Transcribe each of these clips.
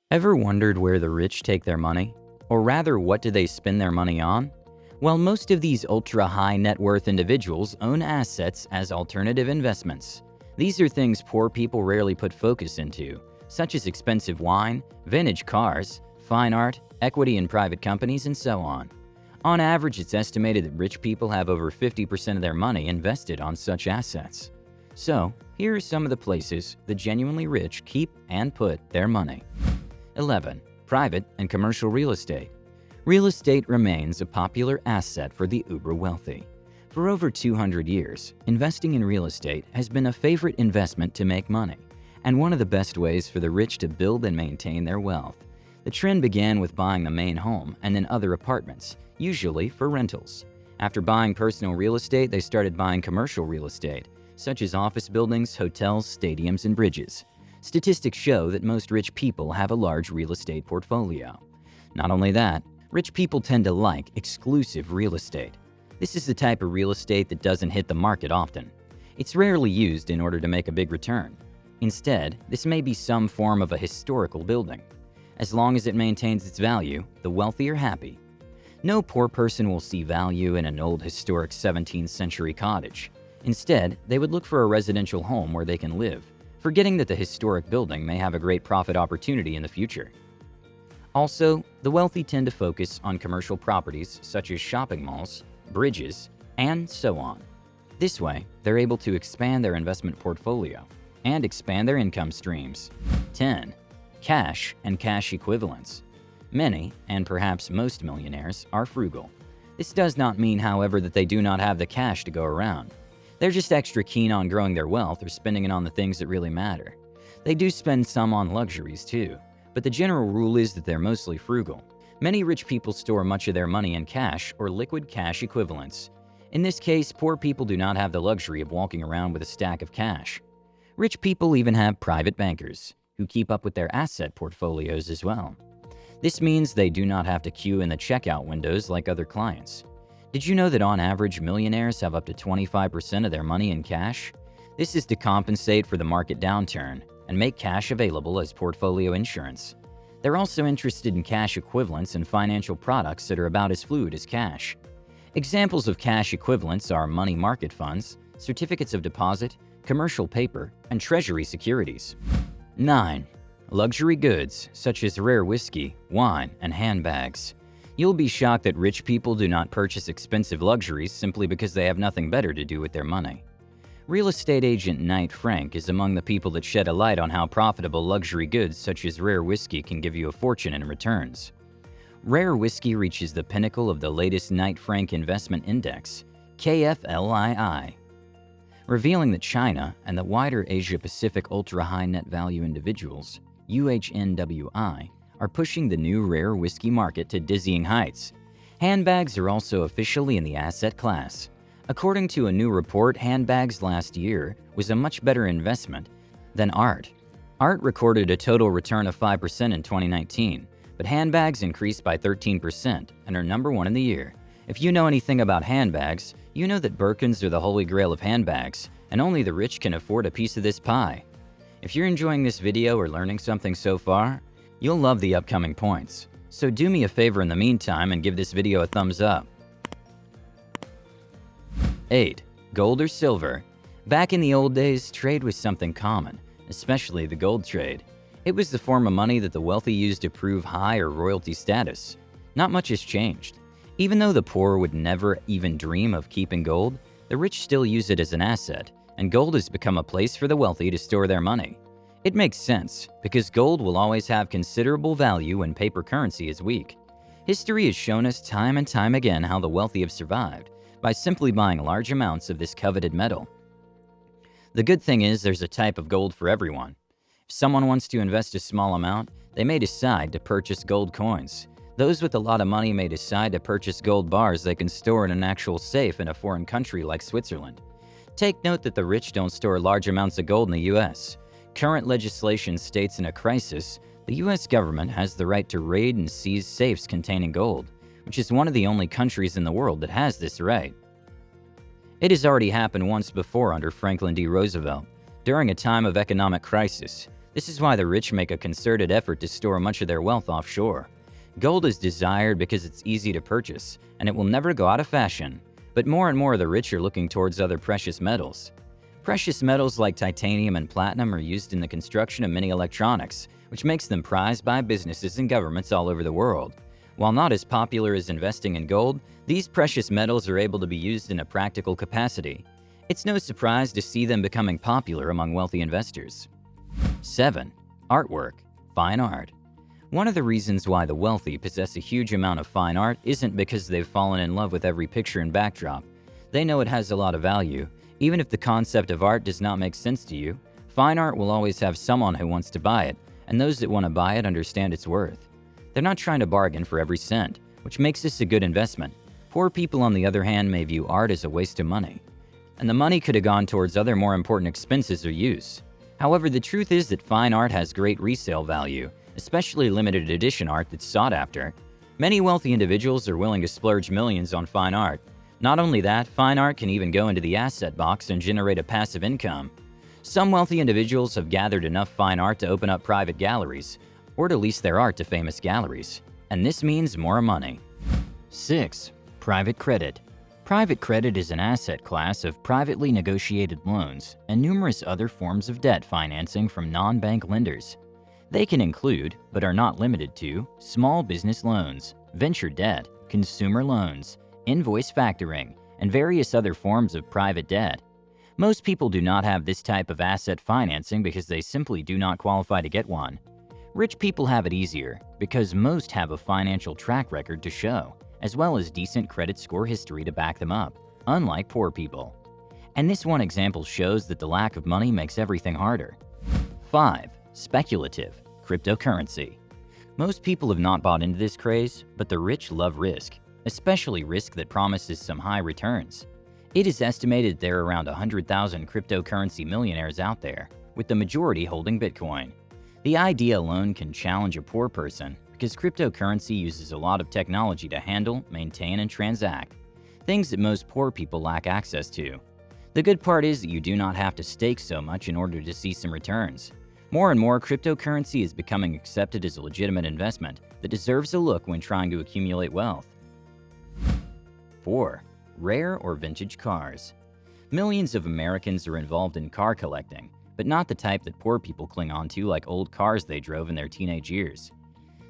Ever wondered where the rich take their money? Or rather, what do they spend their money on? Well, most of these ultra-high net worth individuals own assets as alternative investments. These are things poor people rarely put focus into, such as expensive wine, vintage cars, fine art, equity in private companies, and so on. On average, it's estimated that rich people have over 50% of their money invested on such assets. So, here are some of the places the genuinely rich keep and put their money. 11. Private and commercial real estate. Real estate remains a popular asset for the uber-wealthy. For over 200 years, investing in real estate has been a favorite investment to make money, and one of the best ways for the rich to build and maintain their wealth. The trend began with buying the main home and then other apartments, usually for rentals. After buying personal real estate, they started buying commercial real estate, such as office buildings, hotels, stadiums, and bridges. Statistics show that most rich people have a large real estate portfolio. Not only that, rich people tend to like exclusive real estate. This is the type of real estate that doesn't hit the market often. It's rarely used in order to make a big return. Instead, this may be some form of a historical building. As long as it maintains its value, the wealthy are happy. No poor person will see value in an old historic 17th century cottage. Instead, they would look for a residential home where they can live, forgetting that the historic building may have a great profit opportunity in the future. Also, the wealthy tend to focus on commercial properties such as shopping malls, bridges, and so on. This way, they're able to expand their investment portfolio and expand their income streams. 10. Cash and cash equivalents. Many, and perhaps most millionaires, are frugal. This does not mean, however, that they do not have the cash to go around. They're just extra keen on growing their wealth or spending it on the things that really matter. They do spend some on luxuries too, but the general rule is that they're mostly frugal. Many rich people store much of their money in cash or liquid cash equivalents. In this case, poor people do not have the luxury of walking around with a stack of cash. Rich people even have private bankers, who keep up with their asset portfolios as well. This means they do not have to queue in the checkout windows like other clients. Did you know that on average, millionaires have up to 25% of their money in cash? This is to compensate for the market downturn and make cash available as portfolio insurance. They're also interested in cash equivalents and financial products that are about as fluid as cash. Examples of cash equivalents are money market funds, certificates of deposit, commercial paper, and treasury securities. 9. Luxury goods such as rare whiskey, wine, and handbags. You'll be shocked that rich people do not purchase expensive luxuries simply because they have nothing better to do with their money. Real estate agent Knight Frank is among the people that shed a light on how profitable luxury goods such as rare whiskey can give you a fortune in returns. Rare whiskey reaches the pinnacle of the latest Knight Frank Investment Index, KFLII, revealing that China and the wider Asia-Pacific ultra-high net value individuals, UHNWI, are pushing the new rare whiskey market to dizzying heights. Handbags are also officially in the asset class. According to a new report, handbags last year was a much better investment than art. Art recorded a total return of 5% in 2019, but handbags increased by 13% and are number one in the year. If you know anything about handbags, you know that Birkins are the holy grail of handbags, and only the rich can afford a piece of this pie. If you're enjoying this video or learning something so far, you'll love the upcoming points. So do me a favor in the meantime and give this video a thumbs up. 8. Gold or silver. Back in the old days, trade was something common, especially the gold trade. It was the form of money that the wealthy used to prove high or royalty status. Not much has changed. Even though the poor would never even dream of keeping gold, the rich still use it as an asset, and gold has become a place for the wealthy to store their money. It makes sense, because gold will always have considerable value when paper currency is weak. History has shown us time and time again how the wealthy have survived by simply buying large amounts of this coveted metal. The good thing is there's a type of gold for everyone. If someone wants to invest a small amount, they may decide to purchase gold coins. Those with a lot of money may decide to purchase gold bars they can store in an actual safe in a foreign country like Switzerland. Take note that the rich don't store large amounts of gold in the US. Current legislation states in a crisis, the US government has the right to raid and seize safes containing gold, which is one of the only countries in the world that has this right. It has already happened once before under Franklin D. Roosevelt. During a time of economic crisis, This is why the rich make a concerted effort to store much of their wealth offshore. Gold is desired because it's easy to purchase, and it will never go out of fashion. But more and more of the rich are looking towards other precious metals. Precious metals like titanium and platinum are used in the construction of many electronics, which makes them prized by businesses and governments all over the world. While not as popular as investing in gold, these precious metals are able to be used in a practical capacity. It's no surprise to see them becoming popular among wealthy investors. 7. Artwork, fine art. One of the reasons why the wealthy possess a huge amount of fine art isn't because they've fallen in love with every picture and backdrop. They know it has a lot of value. Even if the concept of art does not make sense to you, fine art will always have someone who wants to buy it, and those that want to buy it understand its worth. They're not trying to bargain for every cent, which makes this a good investment. Poor people, on the other hand, may view art as a waste of money, and the money could have gone towards other more important expenses or use. However, the truth is that fine art has great resale value, especially limited edition art that's sought after. Many wealthy individuals are willing to splurge millions on fine art. Not only that, fine art can even go into the asset box and generate a passive income. Some wealthy individuals have gathered enough fine art to open up private galleries, or to lease their art to famous galleries. And this means more money. 6. Private credit. Private credit is an asset class of privately negotiated loans and numerous other forms of debt financing from non-bank lenders. They can include, but are not limited to, small business loans, venture debt, consumer loans, invoice factoring, and various other forms of private debt. Most people do not have this type of asset financing because they simply do not qualify to get one. Rich people have it easier because most have a financial track record to show, as well as decent credit score history to back them up, unlike poor people. And this one example shows that the lack of money makes everything harder. 5. Speculative, cryptocurrency. Most people have not bought into this craze, but the rich love risk, especially risk that promises some high returns. It is estimated there are around 100,000 cryptocurrency millionaires out there, with the majority holding Bitcoin. The idea alone can challenge a poor person because cryptocurrency uses a lot of technology to handle, maintain, and transact, things that most poor people lack access to. The good part is that you do not have to stake so much in order to see some returns. More and more, cryptocurrency is becoming accepted as a legitimate investment that deserves a look when trying to accumulate wealth. 4. Rare or vintage cars. Millions of Americans are involved in car collecting, but not the type that poor people cling on to like old cars they drove in their teenage years.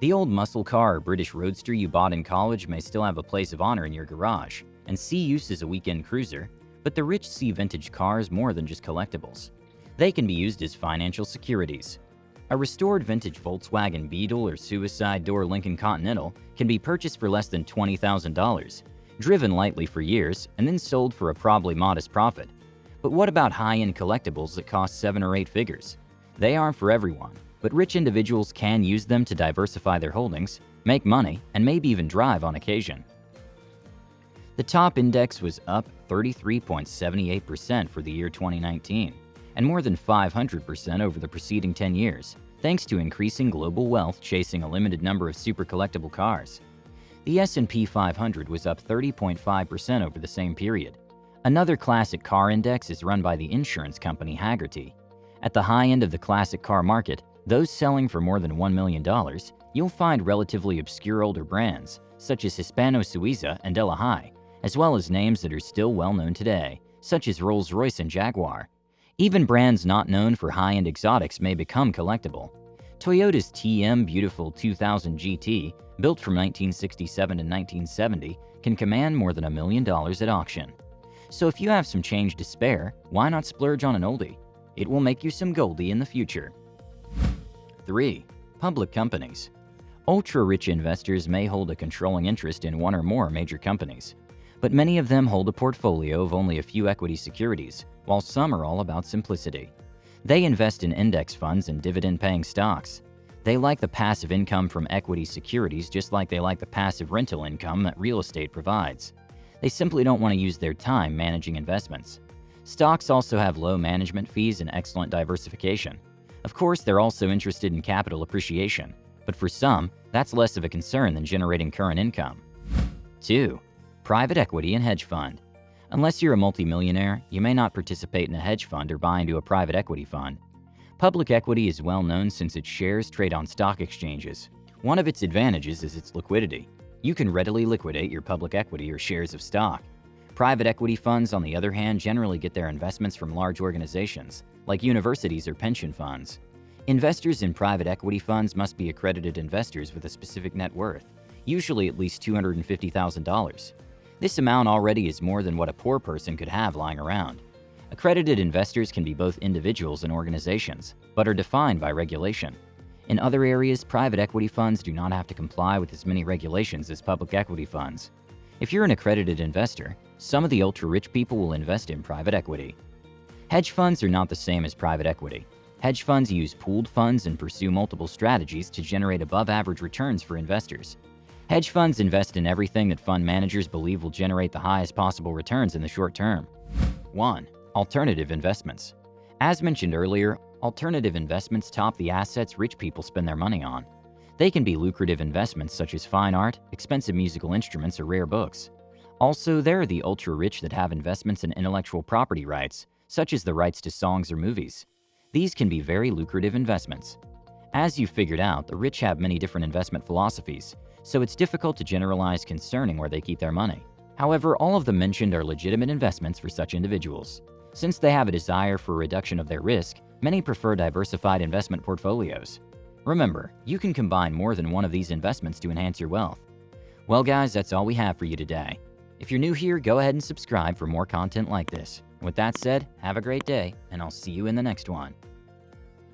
The old muscle car or British roadster you bought in college may still have a place of honor in your garage and see use as a weekend cruiser, but the rich see vintage cars more than just collectibles. They can be used as financial securities. A restored vintage Volkswagen Beetle or suicide door Lincoln Continental can be purchased for less than $20,000, driven lightly for years, and then sold for a probably modest profit. But what about high-end collectibles that cost 7 or 8 figures? They aren't for everyone, but rich individuals can use them to diversify their holdings, make money, and maybe even drive on occasion. The top index was up 33.78% for the year 2019, and more than 500% over the preceding 10 years, thanks to increasing global wealth chasing a limited number of super collectible cars. The S&P 500 was up 30.5% over the same period. Another classic car index is run by the insurance company Hagerty. At the high end of the classic car market, those selling for more than $1 million, you'll find relatively obscure older brands, such as Hispano-Suiza and Delahai, as well as names that are still well known today, such as Rolls-Royce and Jaguar. Even brands not known for high-end exotics may become collectible. Toyota's TM Beautiful 2000 GT, built from 1967 to 1970, can command more than $1 million at auction. So if you have some change to spare, why not splurge on an oldie? It will make you some goldie in the future. 3. Public companies. Ultra-rich investors may hold a controlling interest in one or more major companies, but many of them hold a portfolio of only a few equity securities, while some are all about simplicity. They invest in index funds and dividend-paying stocks. They like the passive income from equity securities just like they like the passive rental income that real estate provides. They simply don't want to use their time managing investments. Stocks also have low management fees and excellent diversification. Of course, they're also interested in capital appreciation, but for some, that's less of a concern than generating current income. 2. Private equity and hedge fund. Unless you're a multimillionaire, you may not participate in a hedge fund or buy into a private equity fund. Public equity is well known since its shares trade on stock exchanges. One of its advantages is its liquidity. You can readily liquidate your public equity or shares of stock. Private equity funds, on the other hand, generally get their investments from large organizations, like universities or pension funds. Investors in private equity funds must be accredited investors with a specific net worth, usually at least $250,000. This amount already is more than what a poor person could have lying around. Accredited investors can be both individuals and organizations, but are defined by regulation. In other areas, private equity funds do not have to comply with as many regulations as public equity funds. If you're an accredited investor, some of the ultra-rich people will invest in private equity. Hedge funds are not the same as private equity. Hedge funds use pooled funds and pursue multiple strategies to generate above-average returns for investors. Hedge funds invest in everything that fund managers believe will generate the highest possible returns in the short term. 1. Alternative investments. As mentioned earlier, alternative investments top the assets rich people spend their money on. They can be lucrative investments such as fine art, expensive musical instruments, or rare books. Also, there are the ultra-rich that have investments in intellectual property rights, such as the rights to songs or movies. These can be very lucrative investments. As you've figured out, the rich have many different investment philosophies, so it's difficult to generalize concerning where they keep their money. However, all of them mentioned are legitimate investments for such individuals. Since they have a desire for a reduction of their risk, many prefer diversified investment portfolios. Remember, you can combine more than one of these investments to enhance your wealth. Well guys, that's all we have for you today. If you're new here, go ahead and subscribe for more content like this. With that said, have a great day, and I'll see you in the next one.